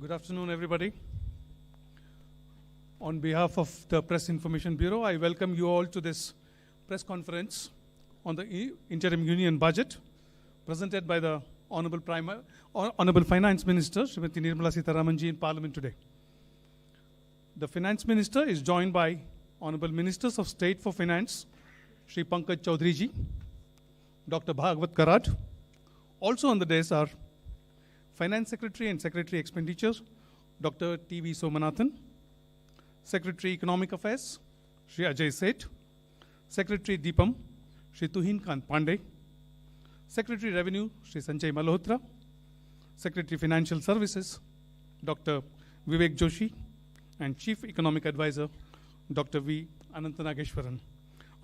Good afternoon, everybody. On behalf of the Press Information Bureau, I welcome you all to this press conference on the Interim Union Budget presented by the Honorable Finance Minister, Srimati Nirmalasitharaman in Parliament today. The Finance Minister is joined by Honorable Ministers of State for Finance, Shri Pankaj Chaudhary ji, Dr. Bhagwat Karad. Also on the dais are Finance Secretary and Secretary Expenditures, Dr. T.V. Somanathan, Secretary Economic Affairs, Shri Ajay Seth, Secretary Deepam, Shri Tuhin Kant Pandey, Secretary Revenue, Shri Sanjay Malhotra, Secretary Financial Services, Dr. Vivek Joshi, and Chief Economic Advisor, Dr. V. Anantanageshwaran.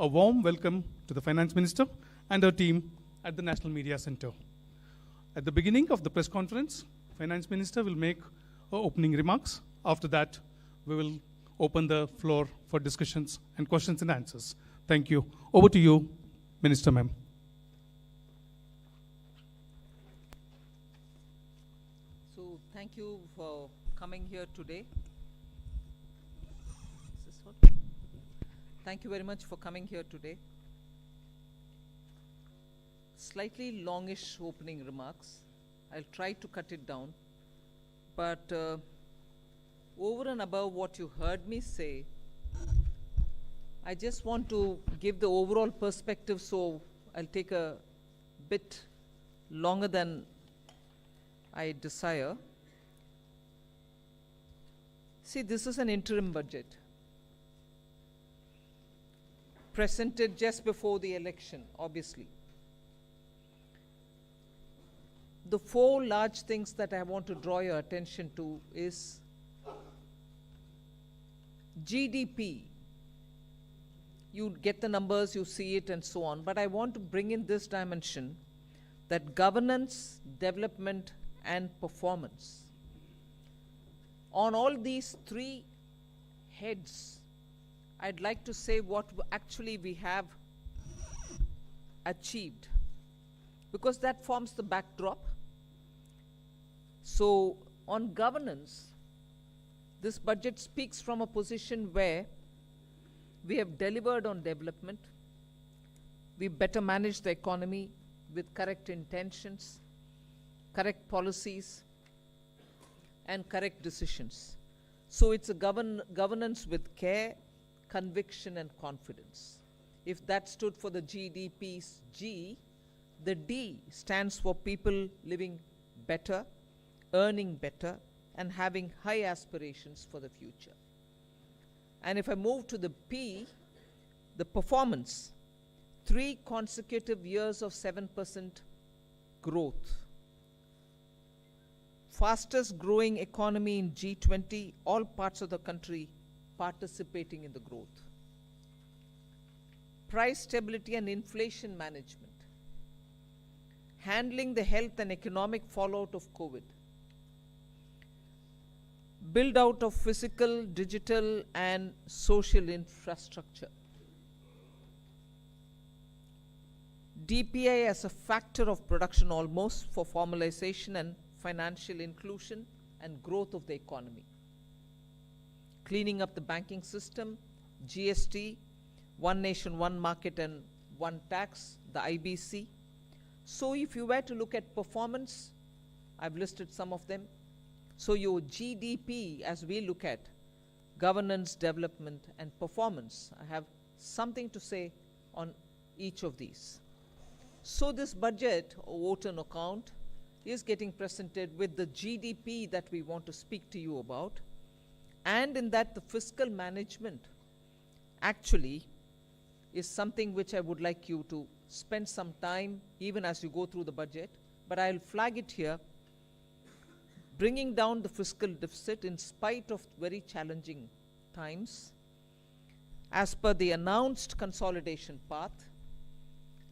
A warm welcome to the Finance Minister and her team at the National Media Center. At the beginning of the press conference, Finance Minister will make her opening remarks. After that, we will open the floor for discussions and questions and answers. Thank you. Over to you, Minister Ma'am. So thank you for coming here today. Thank you very much for coming here today. Slightly longish opening remarks. I'll try to cut it down. But over and above what you heard me say, I just want to give the overall perspective, so I'll take a bit longer than I desire. See, this is an interim budget presented just before the election, obviously. The four large things that I want to draw your attention to is GDP. You get the numbers, you see it, and so on. But I want to bring in this dimension, that governance, development, and performance. On all these three heads, I'd like to say what actually we have achieved, because that forms the backdrop. So on governance, this budget speaks from a position where we have delivered on development, we better manage the economy with correct intentions, correct policies, and correct decisions. So it's a governance with care, conviction, and confidence. If that stood for the GDP's G, the D stands for people living better, earning better, and having high aspirations for the future. And if I move to the P, the performance, 3 consecutive years of 7% growth. Fastest growing economy in G20, all parts of the country participating in the growth. Price stability and inflation management. Handling the health and economic fallout of COVID. Build out of physical, digital, and social infrastructure. DPI as a factor of production almost for formalization and financial inclusion and growth of the economy. Cleaning up the banking system, GST, one nation, one market, and one tax, the IBC. So if you were to look at performance, I've listed some of them. So your GDP, as we look at governance, development, and performance, I have something to say on each of these. So this budget, or vote on account, is getting presented with the GDP that we want to speak to you about. And in that, the fiscal management actually is something which I would like you to spend some time, even as you go through the budget. But I'll flag it here. Bringing down the fiscal deficit in spite of very challenging times, as per the announced consolidation path,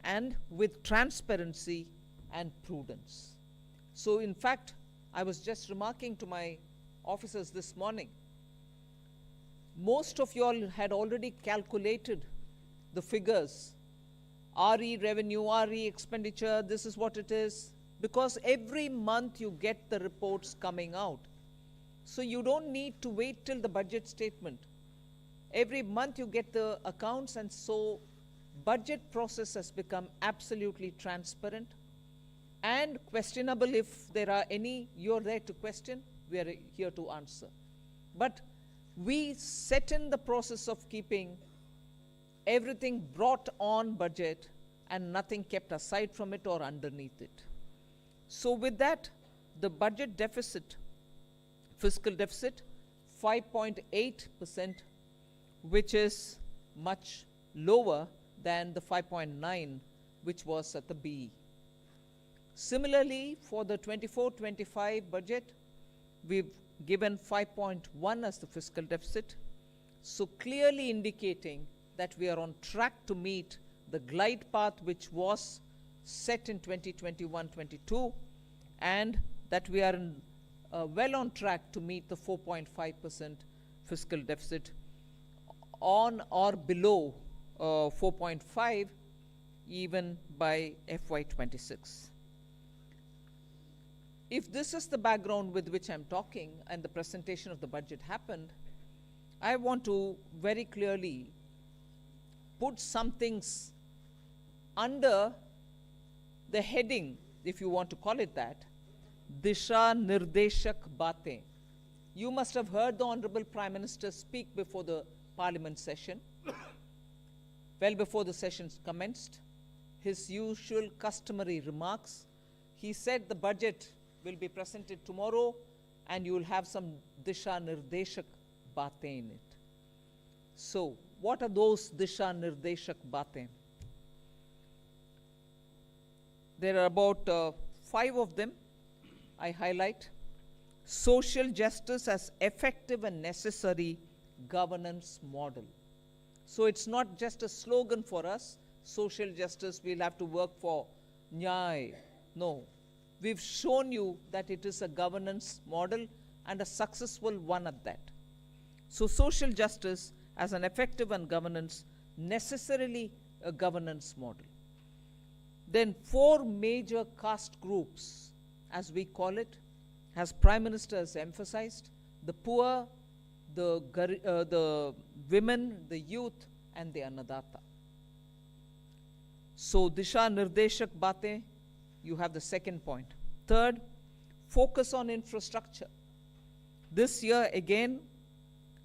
and with transparency and prudence. So in fact, I was just remarking to my officers this morning, most of you all had already calculated the figures, RE revenue, RE expenditure, this is what it is, because every month you get the reports coming out. So you don't need to wait till the budget statement. Every month you get the accounts, and so budget process has become absolutely transparent and questionable. If there are any, you're there to question, we are here to answer. But we set in the process of keeping everything brought on budget and nothing kept aside from it or underneath it. So with that, the budget deficit, fiscal deficit, 5.8%, which is much lower than the 5.9 which was at the BE. Similarly, for the 24-25 budget, we've given 5.1 as the fiscal deficit, so clearly indicating that we are on track to meet the glide path which was set in 2021-22, and that we are well on track to meet the 4.5% fiscal deficit, on or below 4.5 even by FY26. If this is the background with which I'm talking and the presentation of the budget happened, I want to very clearly put some things under the heading, if you want to call it that, Disha Nirdeshak Baatein. You must have heard the Honorable Prime Minister speak before the Parliament session, well before the session commenced. His usual customary remarks. He said the budget will be presented tomorrow and you will have some Disha Nirdeshak Baatein in it. So, what are those Disha Nirdeshak Baatein? There are about 5 of them I highlight. Social justice as effective and necessary governance model. So it's not just a slogan for us, social justice, we'll have to work for Nyay. No. We've shown you that it is a governance model and a successful one at that. So social justice as an effective and governance, necessarily a governance model. Then 4 major caste groups, as we call it, as Prime Minister has emphasized: the poor, the women, the youth, and the Annadata. So Disha Nirdeshak Baatein, you have the second point. Third, focus on infrastructure. This year again,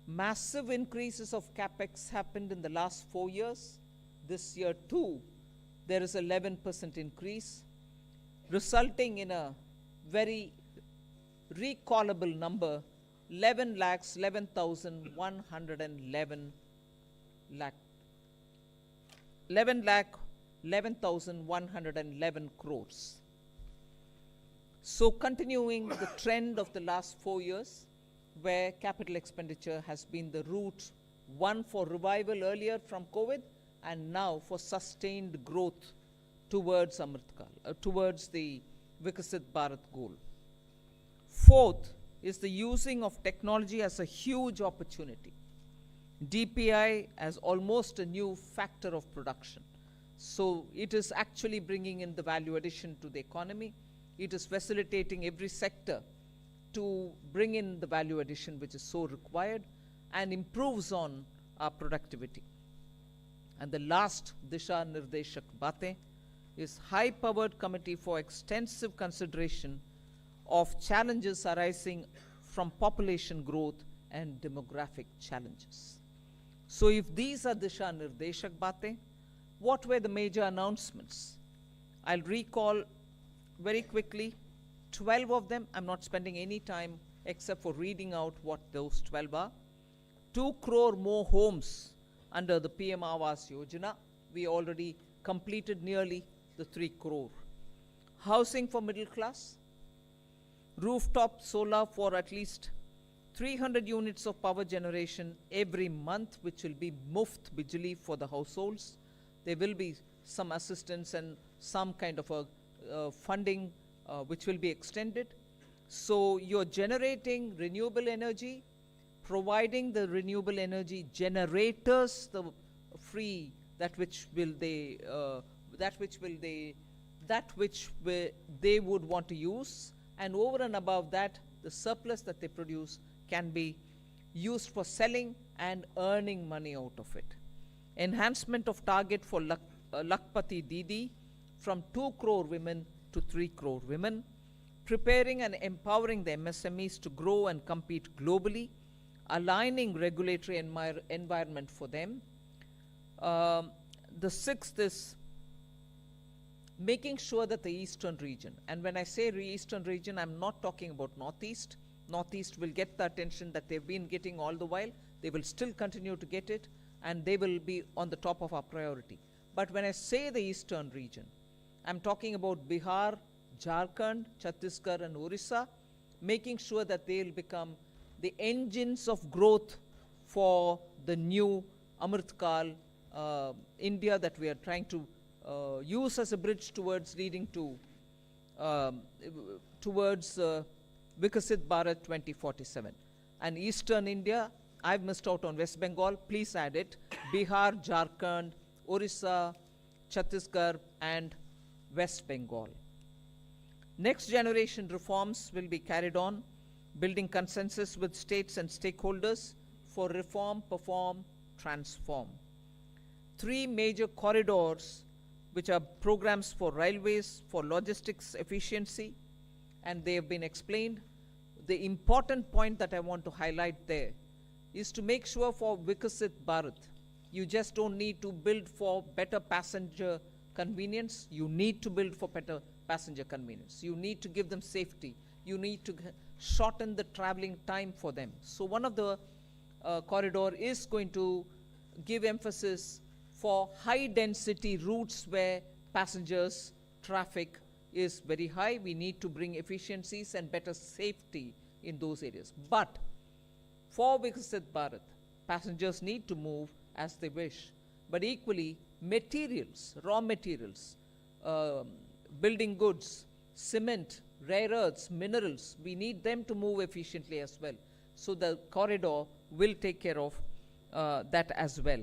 massive increases of capex happened in the last 4 years. This year too, there is 11% increase, resulting in a very recallable number, 11,111 crores. So continuing the trend of the last 4 years, where capital expenditure has been the route, one for revival earlier from COVID, and now for sustained growth towards Amritkal, towards the Vikasit Bharat goal. Fourth is the using of technology as a huge opportunity. DPI as almost a new factor of production. So it is actually bringing in the value addition to the economy. It is facilitating every sector to bring in the value addition which is so required and improves on our productivity. And the last Disha Nirdeshak Baatein is high-powered committee for extensive consideration of challenges arising from population growth and demographic challenges. So if these are Disha Nirdeshak Baatein, what were the major announcements? I'll recall very quickly 12 of them. I'm not spending any time except for reading out what those 12 are. 2 crore more homes under the PM Awas Yojana. We already completed nearly the 3 crore. Housing for middle class. Rooftop solar for at least 300 units of power generation every month, which will be muft bijli for the households. There will be some assistance and some kind of a funding which will be extended. So you're generating renewable energy, providing the renewable energy generators the free that which they would want to use, and over and above that, the surplus that they produce can be used for selling and earning money out of it. Enhancement of target for Lakpati Didi from 2 crore women to 3 crore women. Preparing and empowering the MSMEs to grow and compete globally, aligning regulatory environment for them. The 6th is making sure that the eastern region, and when I say eastern region, I'm not talking about northeast. Northeast will get the attention that they've been getting all the while. They will still continue to get it, and they will be on the top of our priority. But when I say the eastern region, I'm talking about Bihar, Jharkhand, Chhattisgarh, and Orissa, making sure that they'll become the engines of growth for the new Amritkal India that we are trying to use as a bridge towards leading to Vikasit Bharat 2047. And Eastern India, I've missed out on West Bengal, please add it. Bihar, Jharkhand, Orissa, Chhattisgarh, and West Bengal. Next generation reforms will be carried on, building consensus with states and stakeholders for reform, perform, transform. 3 major corridors, which are programs for railways, for logistics efficiency, and they have been explained. The important point that I want to highlight there is to make sure for Vikasit Bharat, you just don't need to build for better passenger convenience, you need to build for better passenger convenience. You need to give them safety. You need to shorten the traveling time for them. So one of the corridor is going to give emphasis for high density routes where passengers traffic is very high. We need to bring efficiencies and better safety in those areas. But for Vikasit Bharat, passengers need to move as they wish. But equally, materials, raw materials, building goods, cement, rare earths, minerals, we need them to move efficiently as well. So the corridor will take care of that as well.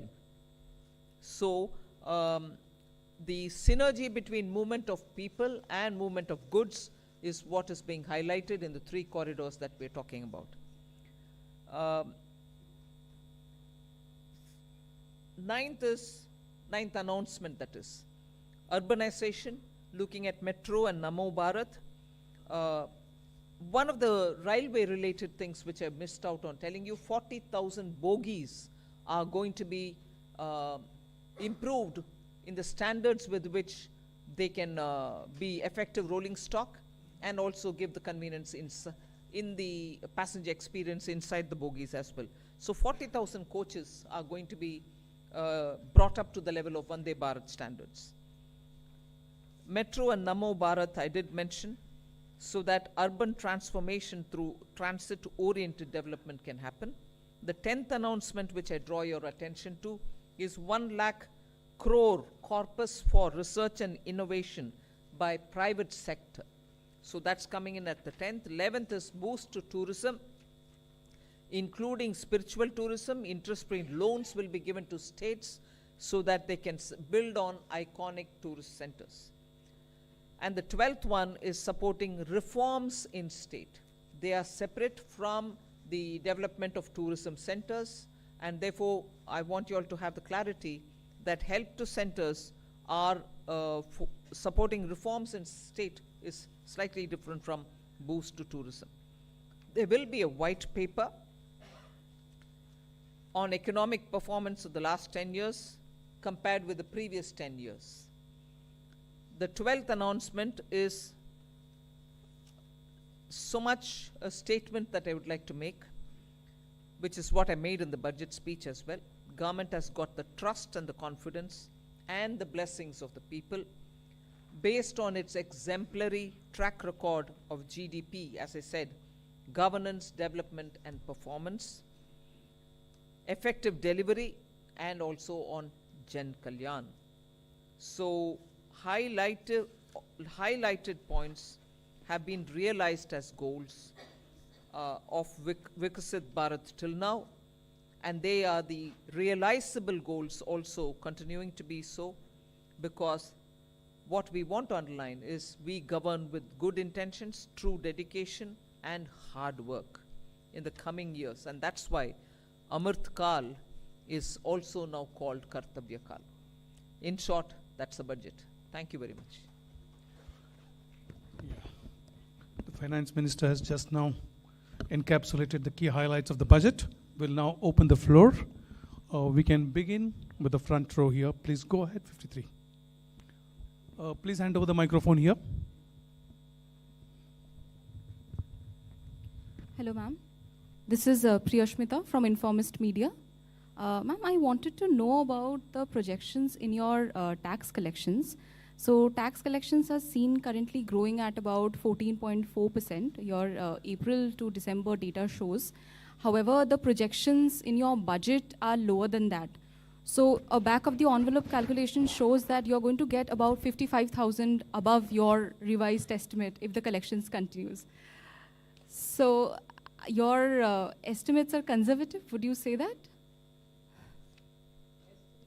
So the synergy between movement of people and movement of goods is what is being highlighted in the 3 corridors that we're talking about. Ninth announcement, that is urbanization, looking at Metro and Namo Bharat. One of the railway related things which I missed out on telling you, 40,000 bogies are going to be improved in the standards with which they can be effective rolling stock and also give the convenience in the passenger experience inside the bogies as well. So 40,000 coaches are going to be brought up to the level of Vande Bharat standards. Metro and Namo Bharat I did mention, so that urban transformation through transit-oriented development can happen. The 10th announcement which I draw your attention to is 1 lakh crore corpus for research and innovation by private sector. So that's coming in at the 10th. 11th is boost to tourism, including spiritual tourism. Interest-free loans will be given to states so that they can build on iconic tourist centers. And the 12th one is supporting reforms in state. They are separate from the development of tourism centers, and therefore I want you all to have the clarity that help to centers are supporting reforms in state is slightly different from boost to tourism. There will be a white paper on economic performance of the last 10 years compared with the previous 10 years. The 12th announcement is so much a statement that I would like to make, which is what I made in the budget speech as well. Government has got the trust and the confidence and the blessings of the people based on its exemplary track record of GDP, as I said, governance, development, and performance, effective delivery, and also on Jan Kalyan. So highlighted points have been realized as goals of Vikasit Bharat till now, and they are the realizable goals also continuing to be so, because what we want to underline is we govern with good intentions, true dedication, and hard work. in the coming years. And that's why Amrit Kal is also now called Kartabya Kal. In short, that's the budget. Thank you very much. The Finance Minister has just now encapsulated the key highlights of the budget. We'll now open the floor. We can begin with the front row here. Please go ahead, 53. Please hand over the microphone here. Hello, ma'am. This is Priyashmita from Informist Media. Ma'am, I wanted to know about the projections in your tax collections. So tax collections are seen currently growing at about 14.4%. Your April to December data shows. However, the projections in your budget are lower than that. So a back of the envelope calculation shows that you're going to get about 55,000 above your revised estimate if the collections continues. So your estimates are conservative, would you say that?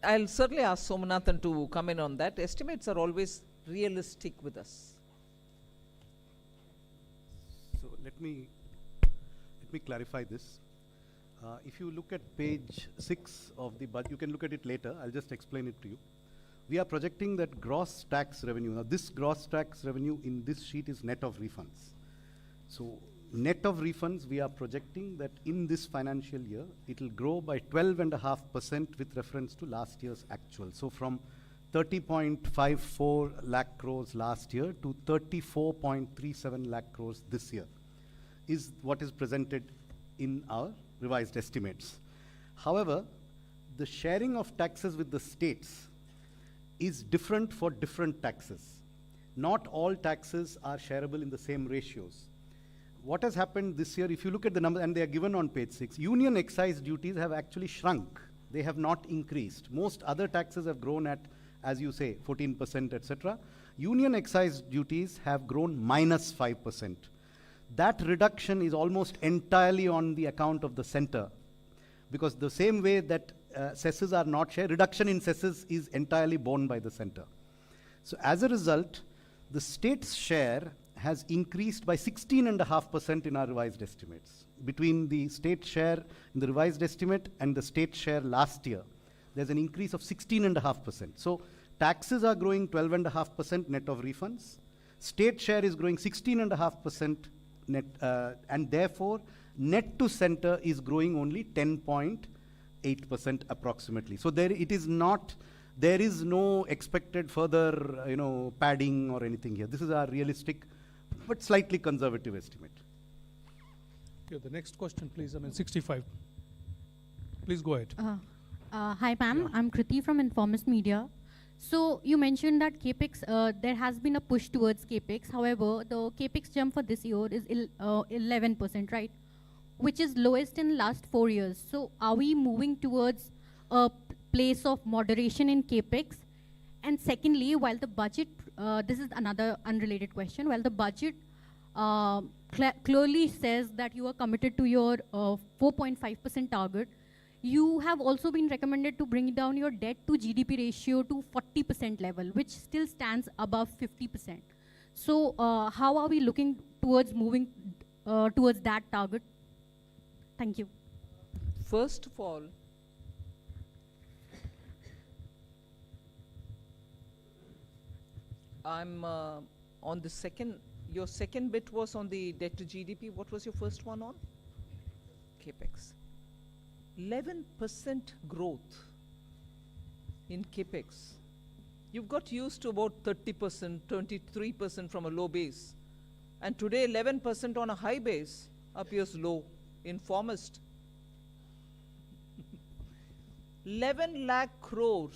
I'll certainly ask Somanathan to come in on that. Estimates are always realistic with us. So let me clarify this. If you look at page 6 of the budget, you can look at it later. I'll just explain it to you. We are projecting that gross tax revenue. Now, this gross tax revenue in this sheet is net of refunds. So, net of refunds, we are projecting that in this financial year, it will grow by 12.5% with reference to last year's actual. So, from 30.54 lakh crores last year to 34.37 lakh crores this year is what is presented in our revised estimates. However, the sharing of taxes with the states is different for different taxes. Not all taxes are shareable in the same ratios. What has happened this year, if you look at the numbers, and they are given on page 6, union excise duties have actually shrunk. They have not increased. Most other taxes have grown at, as you say, 14%, etc. Union excise duties have grown minus 5%. That reduction is almost entirely on the account of the center, because the same way that cesses are not shared, reduction in cesses is entirely borne by the center. So as a result, the state's share has increased by 16.5% in our revised estimates. Between the state share in the revised estimate and the state share last year, there's an increase of 16.5%. So taxes are growing 12.5% net of refunds. State share is growing 16.5% net, and therefore net to center is growing only 10.8% approximately. So there is no expected further padding or anything here. This is our realistic but slightly conservative estimate. Okay, the next question, please. 65. Please go ahead. Hi, ma'am. Yeah. I'm Kriti from Informist Media. So you mentioned that CAPEX, there has been a push towards CAPEX. However, the CAPEX jump for this year is 11%, right? Which is lowest in last 4 years. So are we moving towards a place of moderation in CAPEX? And secondly, while the budget, this is another unrelated question, while the budget clearly says that you are committed to your 4.5% target, you have also been recommended to bring down your debt to GDP ratio to 40% level, which still stands above 50%. So how are we looking towards moving towards that target? Thank you. First of all, I'm on the second, your second bit was on the debt to GDP. What was your first one on? CAPEX. 11% growth in CAPEX. You've got used to about 30%, 23% from a low base. And today 11% on a high base appears low. Informist. 11 lakh crores